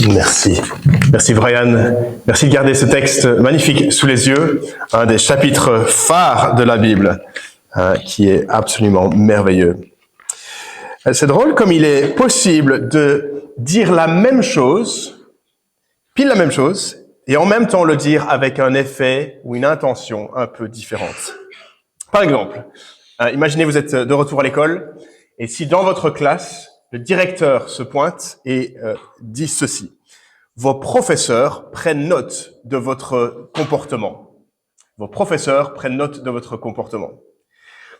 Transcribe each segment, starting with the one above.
Merci. Merci Brian. Merci de garder ce texte magnifique sous les yeux, un des chapitres phares de la Bible, qui est absolument merveilleux. C'est drôle comme il est possible de dire la même chose, pile la même chose, et en même temps le dire avec un effet ou une intention un peu différente. Par exemple, imaginez vous êtes de retour à l'école, et si dans votre classe, le directeur se pointe et dit ceci: vos professeurs prennent note de votre comportement. Vos professeurs prennent note de votre comportement.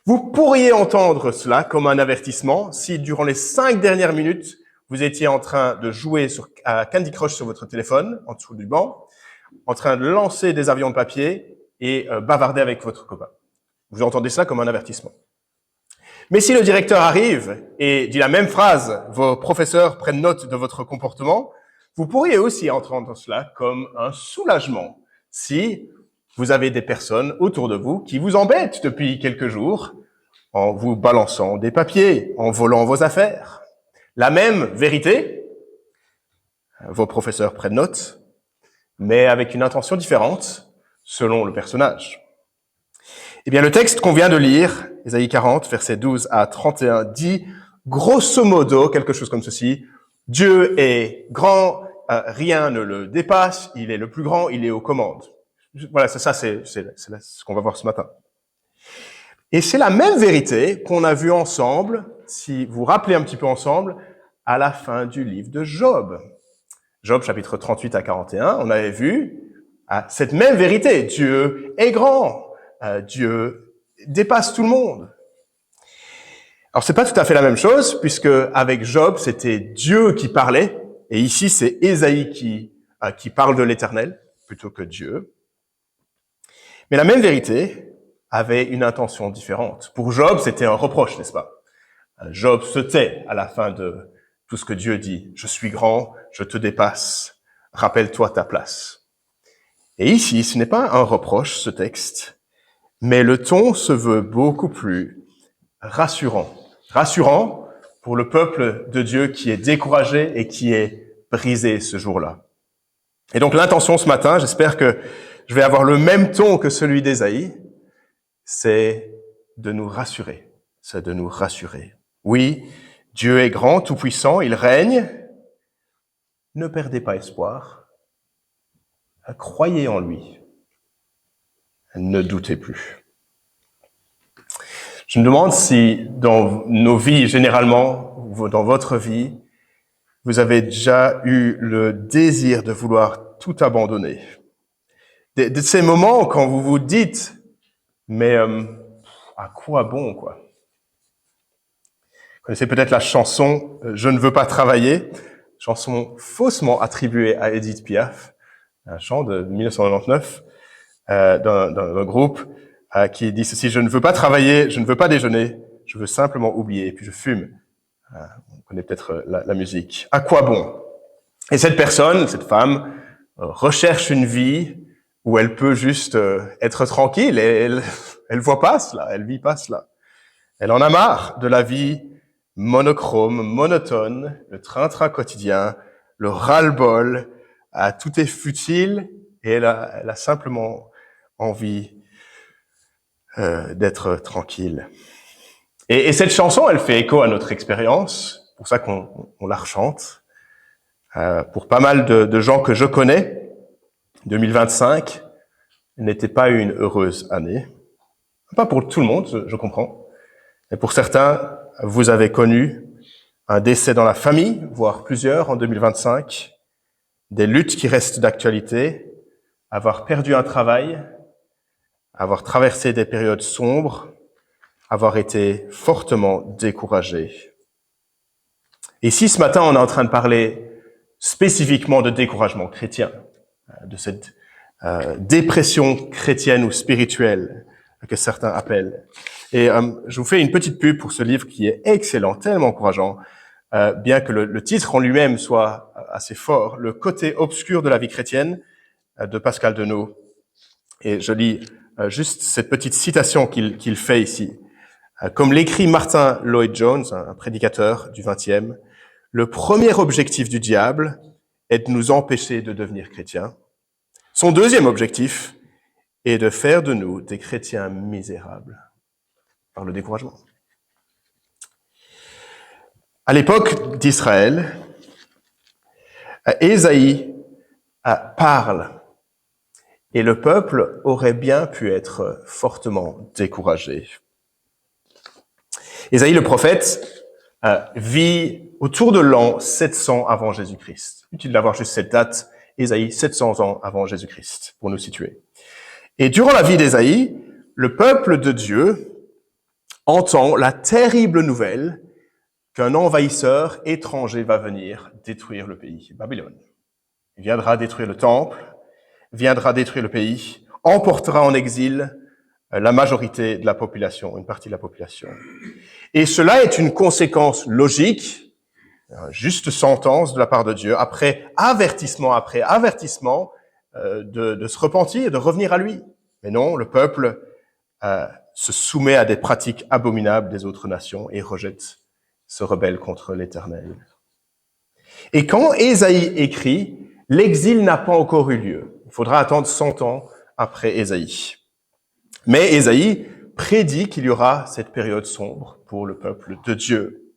Vous pourriez entendre cela comme un avertissement si, durant les 5 dernières minutes, vous étiez en train de jouer à Candy Crush sur votre téléphone, en dessous du banc, en train de lancer des avions de papier et bavarder avec votre copain. Vous entendez cela comme un avertissement. Mais si le directeur arrive et dit la même phrase, vos professeurs prennent note de votre comportement, vous pourriez aussi entendre cela comme un soulagement si vous avez des personnes autour de vous qui vous embêtent depuis quelques jours en vous balançant des papiers, en volant vos affaires. La même vérité, vos professeurs prennent note, mais avec une intention différente selon le personnage. Eh bien, le texte qu'on vient de lire, Ésaïe 40, versets 12 à 31, dit grosso modo quelque chose comme ceci: Dieu est grand, rien ne le dépasse, il est le plus grand, il est aux commandes. Voilà, c'est ce qu'on va voir ce matin. Et c'est la même vérité qu'on a vue ensemble, si vous vous rappelez un petit peu ensemble, à la fin du livre de Job. Job, chapitre 38 à 41, on avait vu cette même vérité. Dieu est grand. Dieu dépasse tout le monde. Alors c'est pas tout à fait la même chose, puisque avec Job, c'était Dieu qui parlait, et ici c'est Ésaïe qui parle de l'Éternel, plutôt que Dieu. Mais la même vérité avait une intention différente. Pour Job, c'était un reproche, n'est-ce pas? Job se tait à la fin de tout ce que Dieu dit. Je suis grand, je te dépasse, rappelle-toi ta place. Et ici, ce n'est pas un reproche, ce texte, mais le ton se veut beaucoup plus rassurant. Rassurant pour le peuple de Dieu qui est découragé et qui est brisé ce jour-là. Et donc l'intention ce matin, j'espère que je vais avoir le même ton que celui d'Ésaïe, c'est de nous rassurer. C'est de nous rassurer. Oui, Dieu est grand, tout-puissant, il règne. Ne perdez pas espoir. Croyez en lui. Ne doutez plus. Je me demande si dans nos vies, généralement, ou dans votre vie, vous avez déjà eu le désir de vouloir tout abandonner. De ces moments quand vous vous dites, mais à quoi bon, quoi? Vous connaissez peut-être la chanson « Je ne veux pas travailler », chanson faussement attribuée à Edith Piaf, un chant de 1999, d'un groupe qui dit ceci: je ne veux pas travailler, je ne veux pas déjeuner, je veux simplement oublier, et puis je fume. On connaît peut-être la musique. À quoi bon? Et cette personne, cette femme, recherche une vie où elle peut juste être tranquille, et elle voit pas cela, elle vit pas cela. Elle en a marre de la vie monochrome, monotone, le train-train quotidien, le ras-le-bol, tout est futile, et elle a simplement envie d'être tranquille. Et cette chanson, elle fait écho à notre expérience, pour ça qu'on la rechante. Pour pas mal de gens que je connais, 2025 n'était pas une heureuse année. Pas pour tout le monde, je comprends. Mais pour certains, vous avez connu un décès dans la famille, voire plusieurs en 2025, des luttes qui restent d'actualité, avoir perdu un travail, avoir traversé des périodes sombres, avoir été fortement découragé. Et si ce matin on est en train de parler spécifiquement de découragement chrétien, de cette dépression chrétienne ou spirituelle que certains appellent, et je vous fais une petite pub pour ce livre qui est excellent, tellement encourageant, bien que le titre en lui-même soit assez fort, Le côté obscur de la vie chrétienne, de Pascal Denot. Et je lis juste cette petite citation qu'il fait ici. Comme l'écrit Martin Lloyd-Jones, un prédicateur du XXe, le premier objectif du diable est de nous empêcher de devenir chrétiens. Son deuxième objectif est de faire de nous des chrétiens misérables par le découragement. À l'époque d'Israël, Ésaïe parle et le peuple aurait bien pu être fortement découragé. Ésaïe le prophète vit autour de l'an 700 avant Jésus-Christ. Utile d'avoir juste cette date, Ésaïe 700 ans avant Jésus-Christ, pour nous situer. Et durant la vie d'Ésaïe, le peuple de Dieu entend la terrible nouvelle qu'un envahisseur étranger va venir détruire le pays, Babylone. Il viendra détruire le temple, viendra détruire le pays, emportera en exil la majorité de la population, une partie de la population. Et cela est une conséquence logique, juste sentence de la part de Dieu, après avertissement, de se repentir, de revenir à lui. Mais non, le peuple se soumet à des pratiques abominables des autres nations et rejette, se rebelle contre l'Éternel. Et quand Ésaïe écrit, l'exil n'a pas encore eu lieu. Il faudra attendre 100 ans après Ésaïe. Mais Ésaïe prédit qu'il y aura cette période sombre pour le peuple de Dieu.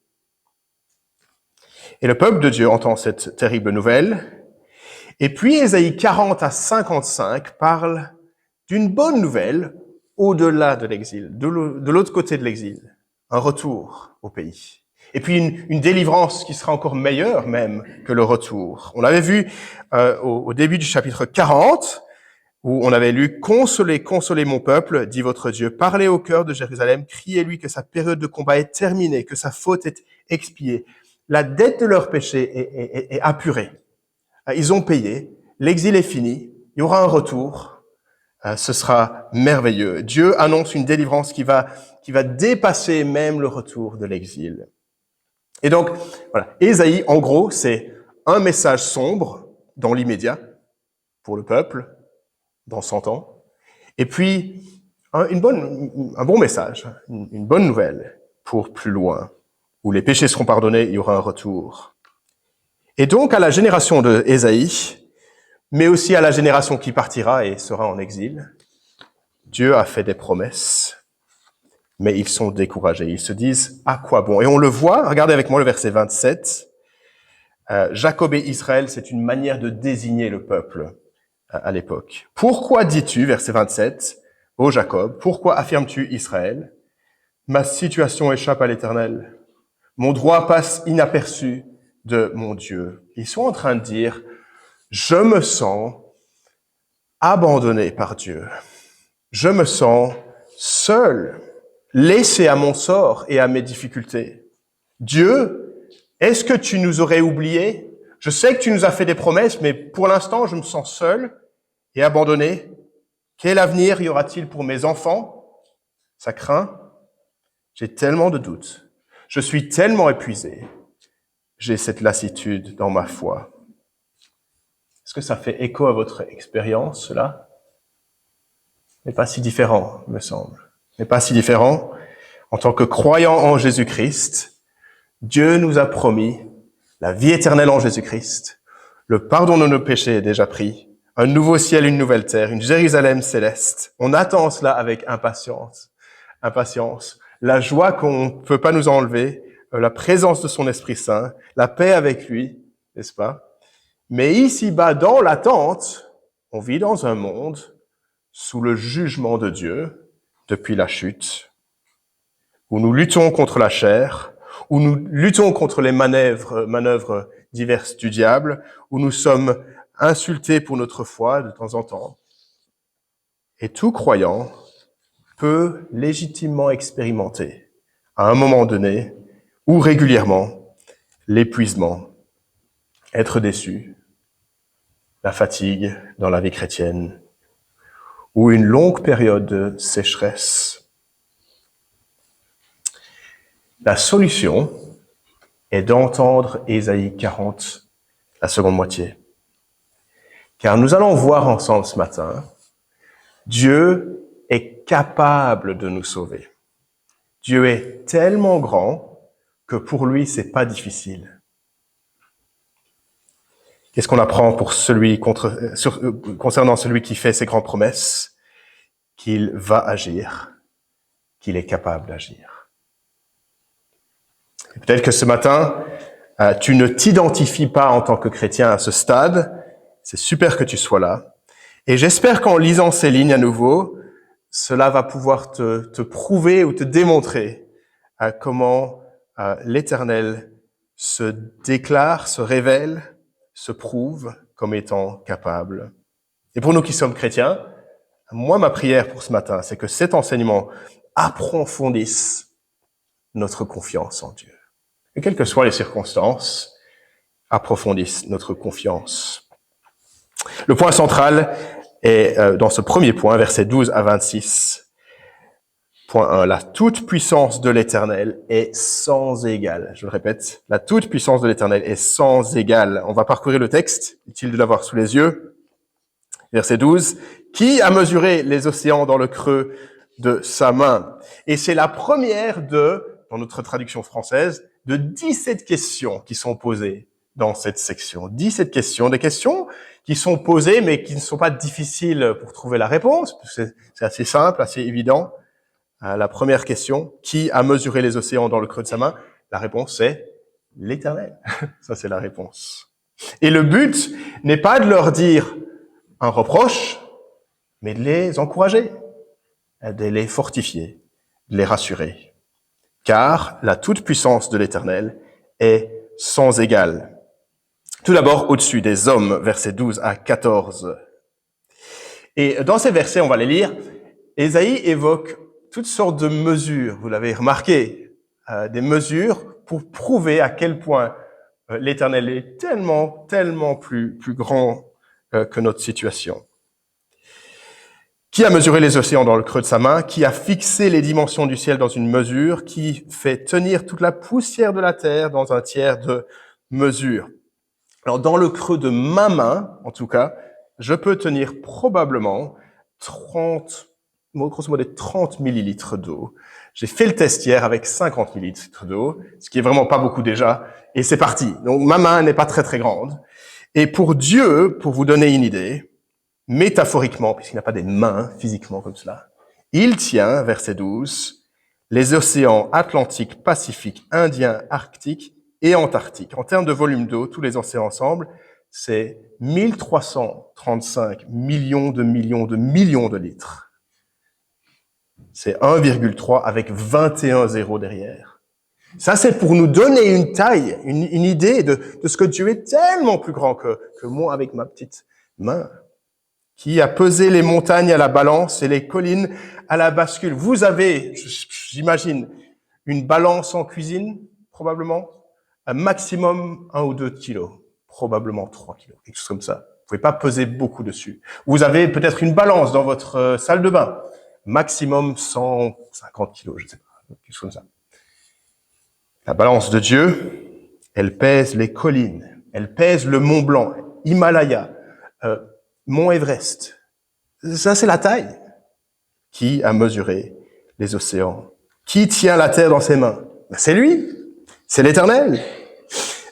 Et le peuple de Dieu entend cette terrible nouvelle. Et puis Ésaïe 40 à 55 parle d'une bonne nouvelle au-delà de l'exil, de l'autre côté de l'exil, un retour au pays. Et puis une délivrance qui sera encore meilleure même que le retour. On l'avait vu au début du chapitre 40, où on avait lu « Consolez, consolez mon peuple, dit votre Dieu. Parlez au cœur de Jérusalem, criez-lui que sa période de combat est terminée, que sa faute est expiée. La dette de leur péché est apurée. Ils ont payé, l'exil est fini, il y aura un retour. Ce sera merveilleux. Dieu annonce une délivrance qui va dépasser même le retour de l'exil. Et donc, voilà, Ésaïe, en gros, c'est un message sombre dans l'immédiat pour le peuple, dans 100 ans, et puis un bon message, une bonne nouvelle pour plus loin, où les péchés seront pardonnés, il y aura un retour. Et donc, à la génération de Ésaïe, mais aussi à la génération qui partira et sera en exil, Dieu a fait des promesses, mais ils sont découragés. Ils se disent, à quoi bon? Et on le voit, regardez avec moi le verset 27. Jacob et Israël, c'est une manière de désigner le peuple à l'époque. Pourquoi dis-tu, verset 27, ô Jacob, pourquoi affirmes-tu Israël? Ma situation échappe à l'Éternel. Mon droit passe inaperçu de mon Dieu. Ils sont en train de dire, je me sens abandonné par Dieu. Je me sens seul, laissé à mon sort et à mes difficultés. Dieu, est-ce que tu nous aurais oubliés? Je sais que tu nous as fait des promesses, mais pour l'instant, je me sens seul et abandonné. Quel avenir y aura-t-il pour mes enfants? Ça craint. J'ai tellement de doutes. Je suis tellement épuisé. J'ai cette lassitude dans ma foi. Est-ce que ça fait écho à votre expérience, cela? Mais pas si différent, me semble. Mais pas si différent. En tant que croyants en Jésus-Christ, Dieu nous a promis la vie éternelle en Jésus-Christ. Le pardon de nos péchés est déjà pris. Un nouveau ciel, une nouvelle terre, une Jérusalem céleste. On attend cela avec impatience. La joie qu'on ne peut pas nous enlever, la présence de son Esprit Saint, la paix avec lui, n'est-ce pas? Mais ici-bas, dans l'attente, on vit dans un monde sous le jugement de Dieu depuis la chute, où nous luttons contre la chair, où nous luttons contre les manœuvres diverses du diable, où nous sommes insultés pour notre foi de temps en temps. Et tout croyant peut légitimement expérimenter, à un moment donné, ou régulièrement, l'épuisement, être déçu, la fatigue dans la vie chrétienne, ou une longue période de sécheresse. La solution est d'entendre Ésaïe 40, la seconde moitié. Car nous allons voir ensemble ce matin, Dieu est capable de nous sauver. Dieu est tellement grand que pour lui, c'est pas difficile. Qu'est-ce qu'on apprend concernant celui qui fait ses grandes promesses? Qu'il va agir, qu'il est capable d'agir. Et peut-être que ce matin, tu ne t'identifies pas en tant que chrétien à ce stade. C'est super que tu sois là. Et j'espère qu'en lisant ces lignes à nouveau, cela va pouvoir te prouver ou te démontrer comment l'Éternel se déclare, se révèle, se prouve comme étant capable. Et pour nous qui sommes chrétiens, moi, ma prière pour ce matin, c'est que cet enseignement approfondisse notre confiance en Dieu. Et quelles que soient les circonstances, approfondisse notre confiance. Le point central est dans ce premier point, versets 12 à 26. Point 1, la toute-puissance de l'Éternel est sans égale. Je le répète, la toute-puissance de l'Éternel est sans égale. On va parcourir le texte, utile de l'avoir sous les yeux. Verset 12, qui a mesuré les océans dans le creux de sa main? Et c'est la première dans notre traduction française, de 17 questions qui sont posées dans cette section. 17 questions, des questions qui sont posées, mais qui ne sont pas difficiles pour trouver la réponse. C'est assez simple, assez évident. La première question, qui a mesuré les océans dans le creux de sa main? La réponse, c'est l'Éternel. Ça, c'est la réponse. Et le but n'est pas de leur dire un reproche, mais de les encourager, de les fortifier, de les rassurer. Car la toute-puissance de l'Éternel est sans égale. Tout d'abord, au-dessus des hommes, versets 12 à 14. Et dans ces versets, on va les lire, Ésaïe évoque toutes sortes de mesures, vous l'avez remarqué, des mesures pour prouver à quel point l'Éternel est tellement plus grand que notre situation. Qui a mesuré les océans dans le creux de sa main? Qui a fixé les dimensions du ciel dans une mesure? Qui fait tenir toute la poussière de la terre dans un tiers de mesure? Alors, dans le creux de ma main, en tout cas, je peux tenir probablement 30 millilitres d'eau. J'ai fait le test hier avec 50 millilitres d'eau, ce qui est vraiment pas beaucoup déjà, et c'est parti. Donc, ma main n'est pas très grande. Et pour Dieu, pour vous donner une idée, métaphoriquement, puisqu'il n'a pas des mains physiquement comme cela, il tient, verset 12, les océans Atlantique, Pacifique, Indien, Arctique et Antarctique. En termes de volume d'eau, tous les océans ensemble, c'est 1335 millions de litres. C'est 1,3 avec 21 zéros derrière. Ça, c'est pour nous donner une taille, une idée de ce que Dieu est tellement plus grand que moi avec ma petite main. Qui a pesé les montagnes à la balance et les collines à la bascule. Vous avez, j'imagine, une balance en cuisine, probablement, un maximum 1 ou 2 kilos, probablement 3 kilos, quelque chose comme ça. Vous pouvez pas peser beaucoup dessus. Vous avez peut-être une balance dans votre salle de bain, maximum 150 kilos, je sais pas, quelque chose comme ça. La balance de Dieu, elle pèse les collines, elle pèse le Mont Blanc, Himalaya, Mont Everest. Ça, c'est la taille. Qui a mesuré les océans? Qui tient la terre dans ses mains? C'est lui. C'est l'Éternel.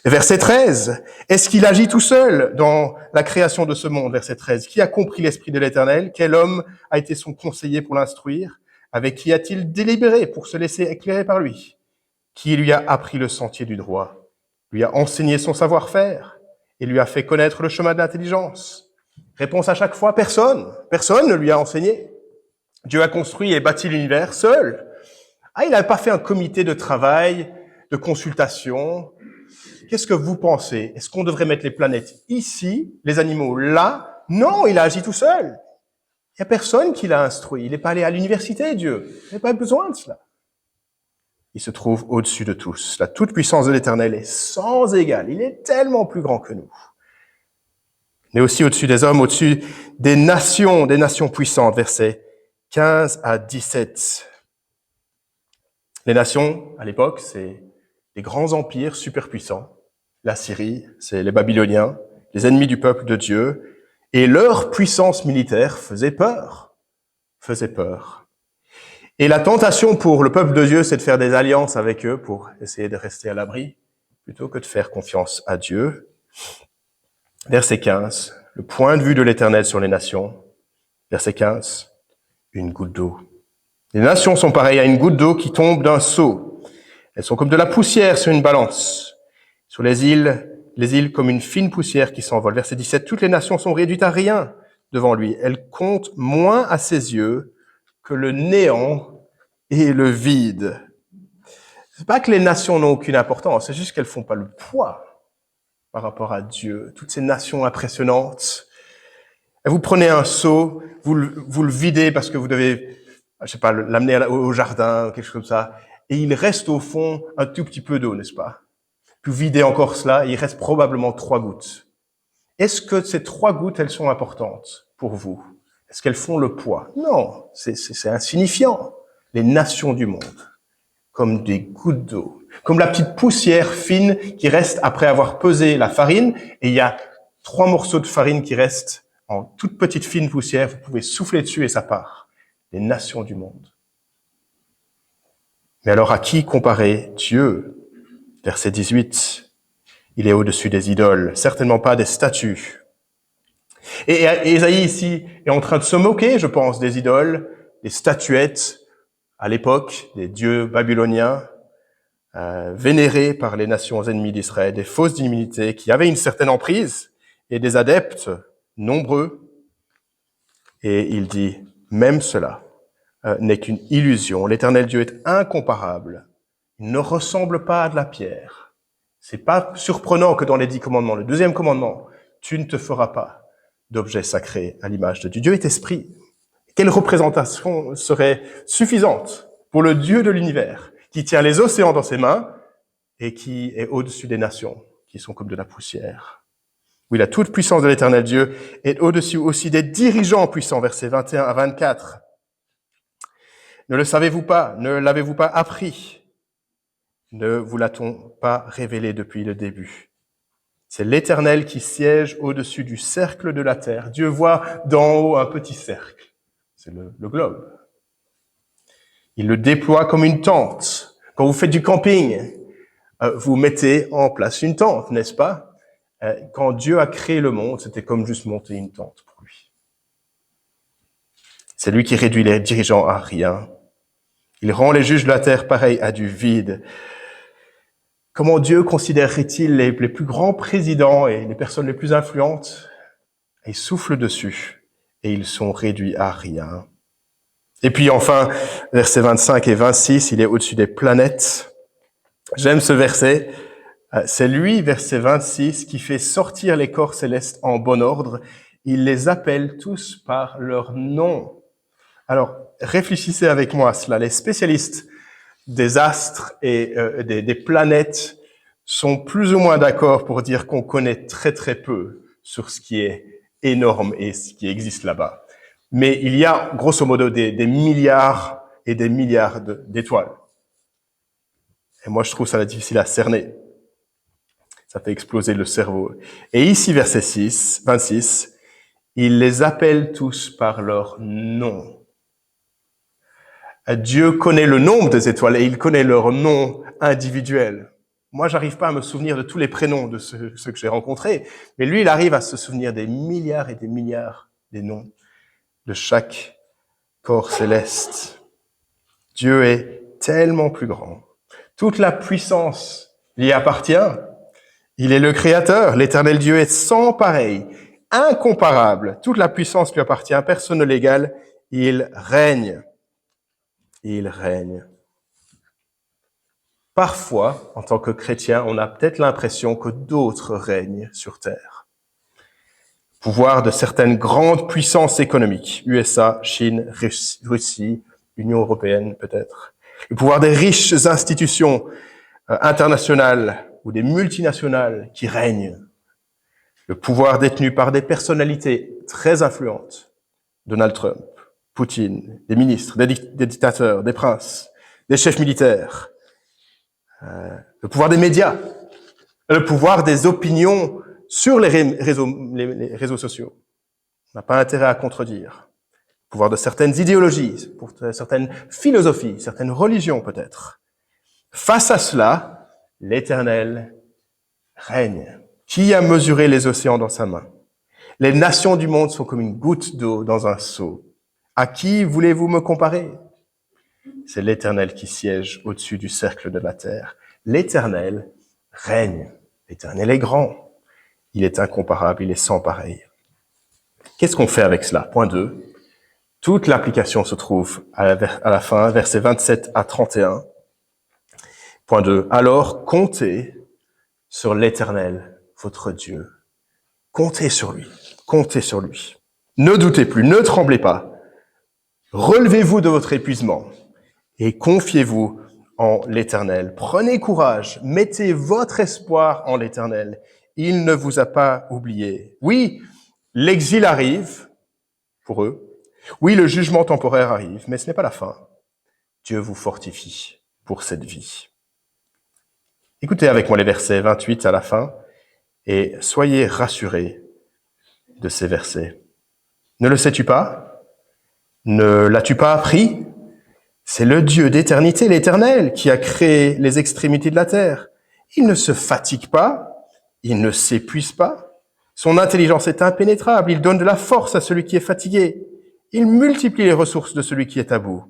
Verset 13. Est-ce qu'il agit tout seul dans la création de ce monde? Verset 13. Qui a compris l'esprit de l'Éternel? Quel homme a été son conseiller pour l'instruire? Avec qui a-t-il délibéré pour se laisser éclairer par lui? Qui lui a appris le sentier du droit? Lui a enseigné son savoir-faire et lui a fait connaître le chemin de l'intelligence? Réponse à chaque fois, personne. Personne ne lui a enseigné. Dieu a construit et bâti l'univers seul. Il n'a pas fait un comité de travail, de consultation. Qu'est-ce que vous pensez? Est-ce qu'on devrait mettre les planètes ici, les animaux là? Non, il a agi tout seul. Il n'y a personne qui l'a instruit. Il n'est pas allé à l'université, Dieu. Il n'a pas besoin de cela. Il se trouve au-dessus de tous. La toute-puissance de l'Éternel est sans égale. Il est tellement plus grand que nous. Mais aussi au-dessus des hommes, au-dessus des nations puissantes, versets 15 à 17. Les nations, à l'époque, c'est les grands empires super puissants. La Syrie, c'est les Babyloniens, les ennemis du peuple de Dieu, et leur puissance militaire faisait peur. Et la tentation pour le peuple de Dieu, c'est de faire des alliances avec eux pour essayer de rester à l'abri, plutôt que de faire confiance à Dieu. Verset 15, le point de vue de l'Éternel sur les nations. Verset 15, une goutte d'eau. Les nations sont pareilles à une goutte d'eau qui tombe d'un seau. Elles sont comme de la poussière sur une balance. Sur les îles comme une fine poussière qui s'envole. Verset 17, toutes les nations sont réduites à rien devant lui. Elles comptent moins à ses yeux que le néant et le vide. C'est pas que les nations n'ont aucune importance, c'est juste qu'elles font pas le poids par rapport à Dieu. Toutes ces nations impressionnantes. Et vous prenez un seau, vous le videz parce que vous devez, je sais pas, l'amener au jardin, quelque chose comme ça, et il reste au fond un tout petit peu d'eau, n'est-ce pas? Puis vous videz encore cela, il reste probablement 3 gouttes. Est-ce que ces 3 gouttes, elles sont importantes pour vous? Est-ce qu'elles font le poids? Non, c'est insignifiant. Les nations du monde, comme des gouttes d'eau, comme la petite poussière fine qui reste après avoir pesé la farine, et il y a 3 morceaux de farine qui restent en toute petite fine poussière, vous pouvez souffler dessus et ça part. Les nations du monde. Mais alors à qui comparer Dieu? Verset 18. Il est au-dessus des idoles, certainement pas des statues. Et Ésaïe ici est en train de se moquer, je pense, des idoles, des statuettes à l'époque, des dieux babyloniens, vénérés par les nations ennemies d'Israël, des fausses divinités qui avaient une certaine emprise et des adeptes nombreux. Et il dit, même cela n'est qu'une illusion. L'Éternel Dieu est incomparable. Il ne ressemble pas à de la pierre. C'est pas surprenant que dans les 10 commandements, le 2e commandement, tu ne te feras pas d'objet sacré à l'image de Dieu. Dieu est esprit. Quelle représentation serait suffisante pour le Dieu de l'univers, qui tient les océans dans ses mains et qui est au-dessus des nations, qui sont comme de la poussière? Oui, la toute puissance de l'Éternel Dieu est au-dessus aussi des dirigeants puissants, versets 21 à 24. Ne le savez-vous pas? Ne l'avez-vous pas appris? Ne vous l'a-t-on pas révélé depuis le début? C'est l'Éternel qui siège au-dessus du cercle de la terre. Dieu voit d'en haut un petit cercle. C'est le globe. Il le déploie comme une tente. Quand vous faites du camping, vous mettez en place une tente, n'est-ce pas? Quand Dieu a créé le monde, c'était comme juste monter une tente pour lui. C'est lui qui réduit les dirigeants à rien. Il rend les juges de la terre pareils à du vide. Comment Dieu considérerait-il les plus grands présidents et les personnes les plus influentes? Il souffle dessus et ils sont réduits à rien. Et puis enfin, versets 25 et 26, il est au-dessus des planètes. J'aime ce verset. C'est lui, verset 26, qui fait sortir les corps célestes en bon ordre. Il les appelle tous par leur nom. Alors, réfléchissez avec moi à cela. Les spécialistes des astres et des planètes sont plus ou moins d'accord pour dire qu'on connaît très très peu sur ce qui est énorme et ce qui existe là-bas. Mais il y a grosso modo des milliards et des milliards d'étoiles. Et moi je trouve ça difficile à cerner. Ça fait exploser le cerveau. Et ici, verset 26, il les appelle tous par leur nom. Dieu connaît le nombre des étoiles et il connaît leur nom individuel. Moi, j'arrive pas à me souvenir de tous les prénoms de ceux que j'ai rencontrés, mais lui, il arrive à se souvenir des milliards et des milliards des noms de chaque corps céleste. Dieu est tellement plus grand. Toute la puissance lui appartient. Il est le Créateur. L'Éternel Dieu est sans pareil, incomparable. Toute la puissance lui appartient. Personne ne l'égale. Il règne. Il règne. Parfois, en tant que chrétien, on a peut-être l'impression que d'autres règnent sur terre. Pouvoir de certaines grandes puissances économiques, USA, Chine, Russie, Union européenne peut-être. Le pouvoir des riches institutions internationales ou des multinationales qui règnent. Le pouvoir détenu par des personnalités très influentes. Donald Trump, Poutine, des ministres, des dictateurs, des princes, des chefs militaires. Le pouvoir des médias, le pouvoir des opinions sur les réseaux sociaux. On n'a pas intérêt à contredire. Le pouvoir de certaines idéologies, pour certaines philosophies, certaines religions peut-être. Face à cela, l'Éternel règne. Qui a mesuré les océans dans sa main? Les nations du monde sont comme une goutte d'eau dans un seau. À qui voulez-vous me comparer? C'est l'Éternel qui siège au-dessus du cercle de la terre. L'Éternel règne. L'Éternel est grand. Il est incomparable, il est sans pareil. Qu'est-ce qu'on fait avec cela? Point 2. Toute l'application se trouve à la fin, versets 27 à 31. Point 2. Alors, comptez sur l'Éternel, votre Dieu. Comptez sur lui. Comptez sur lui. Ne doutez plus, ne tremblez pas. Relevez-vous de votre épuisement et confiez-vous en l'Éternel. Prenez courage, mettez votre espoir en l'Éternel. Il ne vous a pas oublié. Oui, l'exil arrive pour eux. Oui, le jugement temporaire arrive, mais ce n'est pas la fin. Dieu vous fortifie pour cette vie. Écoutez avec moi les versets 28 à la fin et soyez rassurés de ces versets. Ne le sais-tu pas? Ne l'as-tu pas appris? C'est le Dieu d'éternité, l'Éternel, qui a créé les extrémités de la terre. Il ne se fatigue pas, il ne s'épuise pas. Son intelligence est impénétrable, il donne de la force à celui qui est fatigué. Il multiplie les ressources de celui qui est à bout.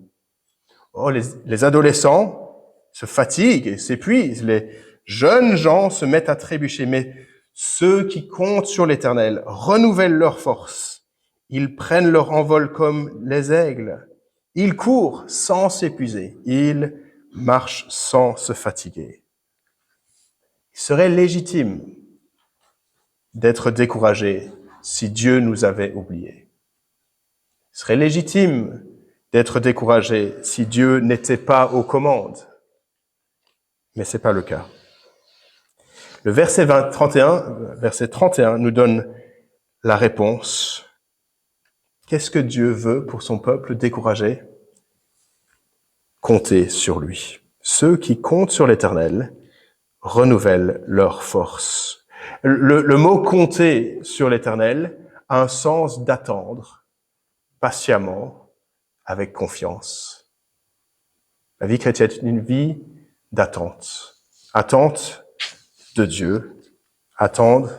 Oh, les adolescents se fatiguent et s'épuisent. Les jeunes gens se mettent à trébucher, mais ceux qui comptent sur l'Éternel renouvellent leur force. Ils prennent leur envol comme les aigles. Ils courent sans s'épuiser. Ils marchent sans se fatiguer. Il serait légitime d'être découragé si Dieu nous avait oubliés. Il serait légitime d'être découragé si Dieu n'était pas aux commandes. Mais c'est pas le cas. Le verset 31 nous donne la réponse. Qu'est-ce que Dieu veut pour son peuple découragé? Compter sur lui. Ceux qui comptent sur l'Éternel renouvellent leur force. Le mot compter sur l'Éternel a un sens d'attendre patiemment, avec confiance. La vie chrétienne est une vie d'attente. Attente de Dieu. Attendre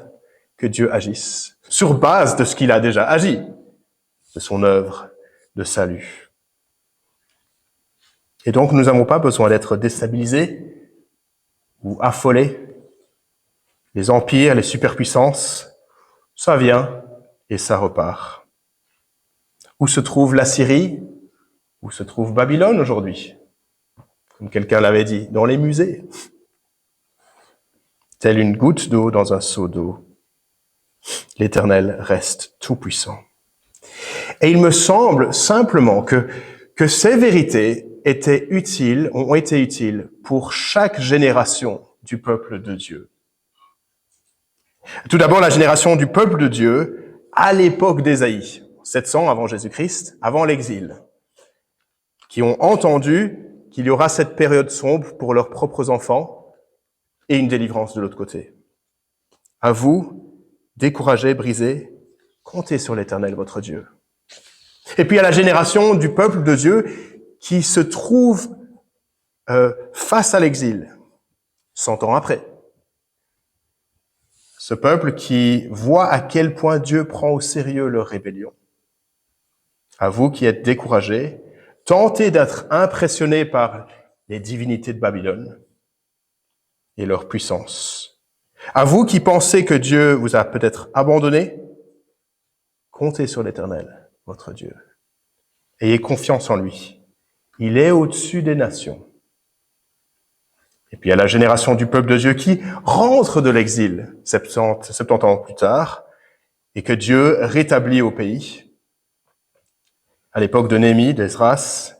que Dieu agisse sur base de ce qu'il a déjà agi, de son œuvre de salut. Et donc, nous n'avons pas besoin d'être déstabilisés ou affolés. Les empires, les superpuissances, ça vient et ça repart. Où se trouve la Syrie? Où se trouve Babylone aujourd'hui? Comme quelqu'un l'avait dit, dans les musées. Telle une goutte d'eau dans un seau d'eau. L'Éternel reste tout-puissant. Et il me semble simplement que ces vérités ont été utiles pour chaque génération du peuple de Dieu. Tout d'abord, la génération du peuple de Dieu à l'époque d'Ésaïe, 700 avant Jésus-Christ, avant l'exil, qui ont entendu qu'il y aura cette période sombre pour leurs propres enfants et une délivrance de l'autre côté. À vous, découragés, brisés, comptez sur l'Éternel, votre Dieu. Et puis à la génération du peuple de Dieu qui se trouve face à l'exil, 100 ans après. Ce peuple qui voit à quel point Dieu prend au sérieux leur rébellion. À vous qui êtes découragés, tentez d'être impressionnés par les divinités de Babylone et leur puissance. À vous qui pensez que Dieu vous a peut-être abandonné, comptez sur l'Éternel, votre Dieu. Ayez confiance en lui. Il est au-dessus des nations. Et puis à la génération du peuple de Dieu qui rentre de l'exil 70 ans plus tard et que Dieu rétablit au pays. À l'époque de Néhémie, d'Esdras,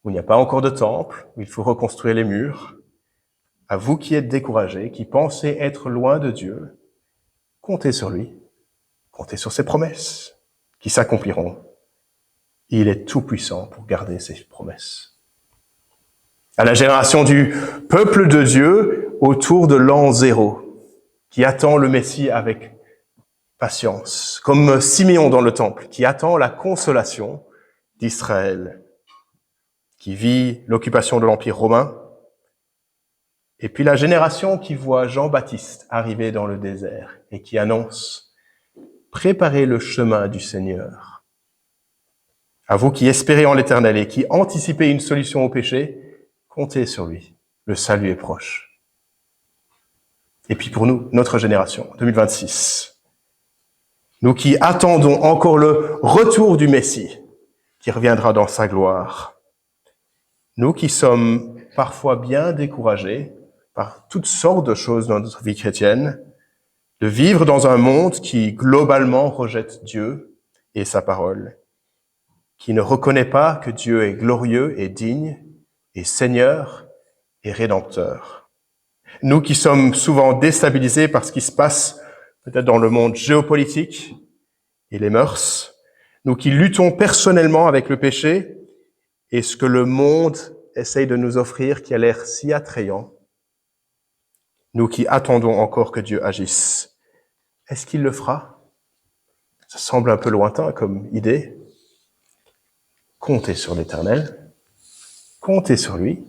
où il n'y a pas encore de temple, où il faut reconstruire les murs. À vous qui êtes découragés, qui pensez être loin de Dieu, comptez sur lui, comptez sur ses promesses qui s'accompliront. Il est tout puissant pour garder ses promesses. À la génération du peuple de Dieu autour de l'an 0, qui attend le Messie avec patience, comme Siméon dans le temple, qui attend la consolation d'Israël, qui vit l'occupation de l'Empire romain Et puis la génération qui voit Jean-Baptiste arriver dans le désert et qui annonce « Préparez le chemin du Seigneur ». À vous qui espérez en l'Éternel et qui anticipez une solution au péché, comptez sur lui. Le salut est proche. Et puis pour nous, notre génération, 2026, nous qui attendons encore le retour du Messie, qui reviendra dans sa gloire, nous qui sommes parfois bien découragés par toutes sortes de choses dans notre vie chrétienne, de vivre dans un monde qui globalement rejette Dieu et sa parole, qui ne reconnaît pas que Dieu est glorieux et digne, et Seigneur et Rédempteur. Nous qui sommes souvent déstabilisés par ce qui se passe peut-être dans le monde géopolitique et les mœurs, nous qui luttons personnellement avec le péché et ce que le monde essaye de nous offrir qui a l'air si attrayant, nous qui attendons encore que Dieu agisse. Est-ce qu'il le fera? Ça semble un peu lointain comme idée. Comptez sur l'Éternel. Comptez sur lui.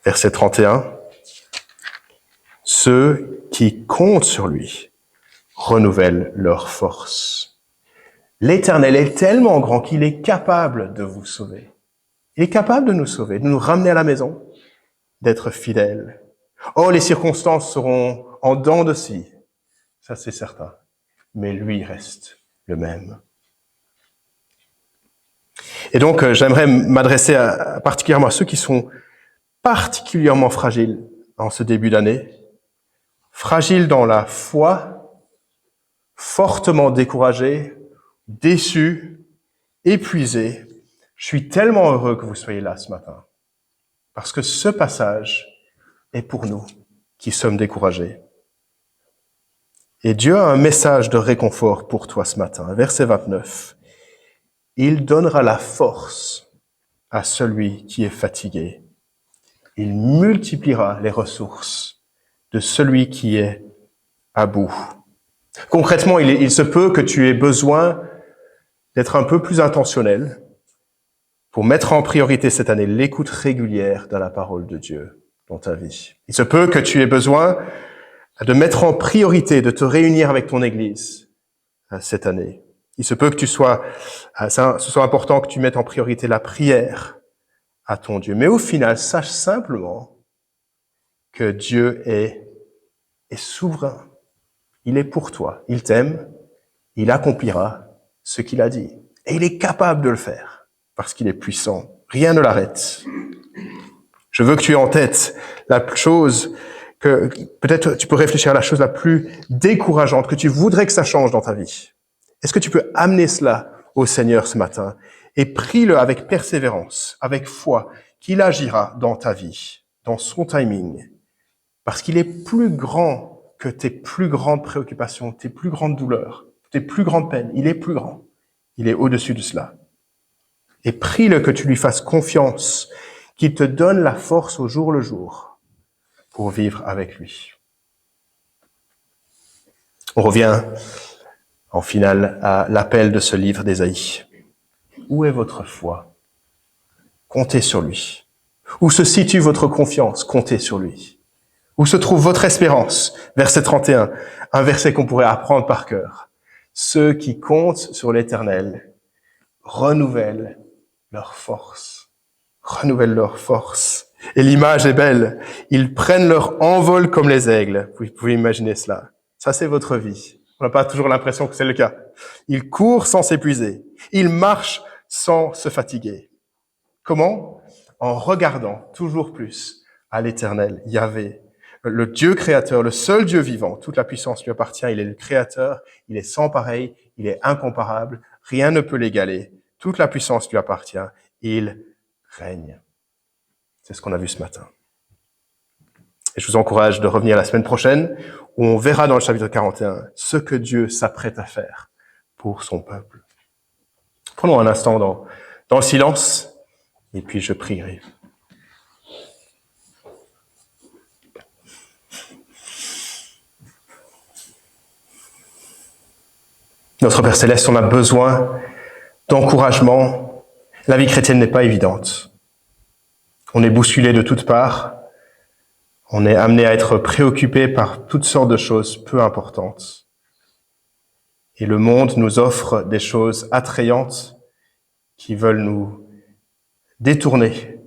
Verset 31. Ceux qui comptent sur lui renouvellent leur force. L'Éternel est tellement grand qu'il est capable de vous sauver. Il est capable de nous sauver, de nous ramener à la maison, d'être fidèle. Oh, les circonstances seront en dents de scie, ça c'est certain, mais lui reste le même. Et donc, j'aimerais m'adresser particulièrement à ceux qui sont particulièrement fragiles en ce début d'année, fragiles dans la foi, fortement découragés, déçus, épuisés. Je suis tellement heureux que vous soyez là ce matin, parce que ce passage est pour nous qui sommes découragés. Et Dieu a un message de réconfort pour toi ce matin. Verset 29. Il donnera la force à celui qui est fatigué. Il multipliera les ressources de celui qui est à bout. Concrètement, il se peut que tu aies besoin d'être un peu plus intentionnel pour mettre en priorité cette année l'écoute régulière de la parole de Dieu dans ta vie. Il se peut que tu aies besoin de mettre en priorité, de te réunir avec ton Église cette année. Il se peut que ce soit important que tu mettes en priorité la prière à ton Dieu. Mais au final, sache simplement que Dieu est souverain. Il est pour toi. Il t'aime. Il accomplira ce qu'il a dit. Et il est capable de le faire parce qu'il est puissant. Rien ne l'arrête. Je veux que tu aies en tête la chose que peut-être tu peux réfléchir à la chose la plus décourageante que tu voudrais que ça change dans ta vie. Est-ce que tu peux amener cela au Seigneur ce matin et prie-le avec persévérance, avec foi, qu'il agira dans ta vie, dans son timing, parce qu'il est plus grand que tes plus grandes préoccupations, tes plus grandes douleurs, tes plus grandes peines. Il est plus grand. Il est au-dessus de cela. Et prie-le que tu lui fasses confiance, qu'il te donne la force au jour le jour pour vivre avec lui. On revient en finale à l'appel de ce livre d'Ésaïe. Où est votre foi? Comptez sur lui. Où se situe votre confiance? Comptez sur lui. Où se trouve votre espérance? Verset 31, un verset qu'on pourrait apprendre par cœur. Ceux qui comptent sur l'Éternel renouvellent leur force. Renouvellent leur force. Et l'image est belle. Ils prennent leur envol comme les aigles. Vous pouvez imaginer cela. Ça, c'est votre vie. On n'a pas toujours l'impression que c'est le cas. Ils courent sans s'épuiser. Ils marchent sans se fatiguer. Comment? En regardant toujours plus à l'Éternel, Yahvé, le Dieu créateur, le seul Dieu vivant. Toute la puissance lui appartient. Il est le créateur. Il est sans pareil. Il est incomparable. Rien ne peut l'égaler. Toute la puissance lui appartient. Il règne. C'est ce qu'on a vu ce matin. Et je vous encourage de revenir la semaine prochaine où on verra dans le chapitre 41 ce que Dieu s'apprête à faire pour son peuple. Prenons un instant dans le silence et puis je prierai. Notre Père Céleste, on a besoin d'encouragement. La vie chrétienne n'est pas évidente. On est bousculé de toutes parts. On est amené à être préoccupé par toutes sortes de choses peu importantes. Et le monde nous offre des choses attrayantes qui veulent nous détourner,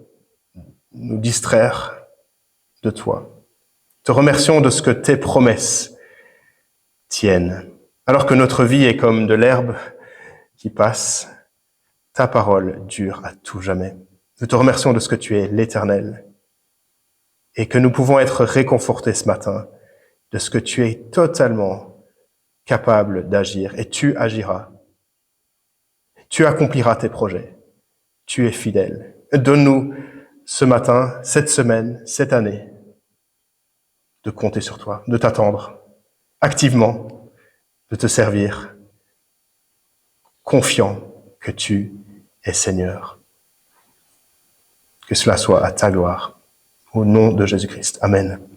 nous distraire de toi. Te remercions de ce que tes promesses tiennent. Alors que notre vie est comme de l'herbe qui passe, ta parole dure à tout jamais. Nous te remercions de ce que tu es l'Éternel et que nous pouvons être réconfortés ce matin de ce que tu es totalement capable d'agir et tu agiras. Tu accompliras tes projets. Tu es fidèle. Donne-nous ce matin, cette semaine, cette année, de compter sur toi, de t'attendre activement, de te servir, confiant que tu es Seigneur. Que cela soit à ta gloire. Au nom de Jésus-Christ. Amen.